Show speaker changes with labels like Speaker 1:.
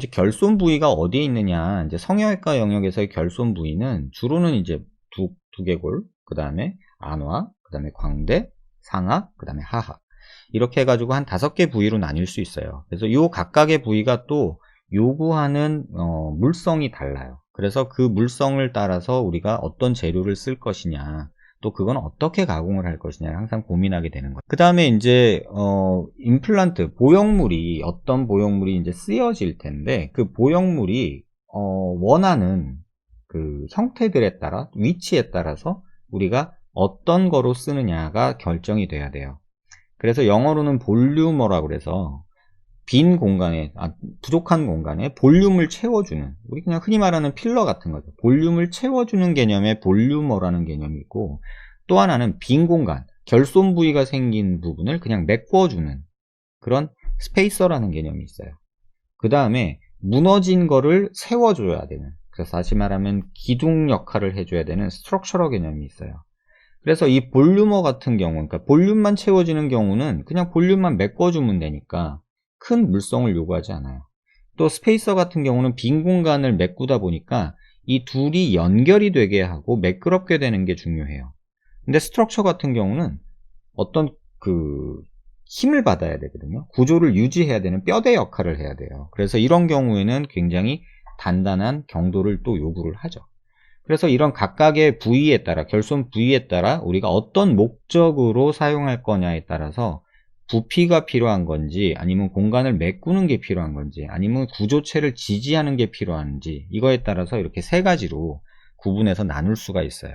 Speaker 1: 이제 결손 부위가 어디에 있느냐, 이제 성형외과 영역에서의 결손 부위는 주로는 이제 두개골, 그 다음에 안화, 그 다음에 광대, 상하, 그 다음에 하하, 이렇게 해가지고 한 5개 부위로 나뉠 수 있어요. 그래서 이 각각의 부위가 또 요구하는 물성이 달라요. 그래서 그 물성을 따라서 우리가 어떤 재료를 쓸 것이냐, 또 그건 어떻게 가공을 할 것이냐 항상 고민하게 되는 거예요. 그 다음에 이제 임플란트 보형물이, 어떤 보형물이 이제 쓰여질 텐데, 그 보형물이 원하는 그 형태들에 따라, 위치에 따라서 우리가 어떤 거로 쓰느냐가 결정이 돼야 돼요. 그래서 영어로는 볼류머라고 그래서 빈 공간에, 부족한 공간에 볼륨을 채워주는, 우리 그냥 흔히 말하는 필러 같은 거죠. 볼륨을 채워주는 개념의 볼류머라는 개념이 있고, 또 하나는 빈 공간, 결손 부위가 생긴 부분을 그냥 메꿔주는 그런 스페이서라는 개념이 있어요. 그 다음에 무너진 거를 세워줘야 되는, 그래서 다시 말하면 기둥 역할을 해줘야 되는 스트럭처러 개념이 있어요. 그래서 이 볼류머 같은 경우, 그러니까 볼륨만 채워지는 경우는 그냥 볼륨만 메꿔주면 되니까 큰 물성을 요구하지 않아요. 또 스페이서 같은 경우는 빈 공간을 메꾸다 보니까 이 둘이 연결이 되게 하고 매끄럽게 되는 게 중요해요. 근데 스트럭처 같은 경우는 어떤 그 힘을 받아야 되거든요. 구조를 유지해야 되는 뼈대 역할을 해야 돼요. 그래서 이런 경우에는 굉장히 단단한 경도를 또 요구를 하죠. 그래서 이런 각각의 부위에 따라, 결손 부위에 따라 우리가 어떤 목적으로 사용할 거냐에 따라서 부피가 필요한 건지, 아니면 공간을 메꾸는 게 필요한 건지, 아니면 구조체를 지지하는 게 필요한지, 이거에 따라서 이렇게 3가지로 구분해서 나눌 수가 있어요.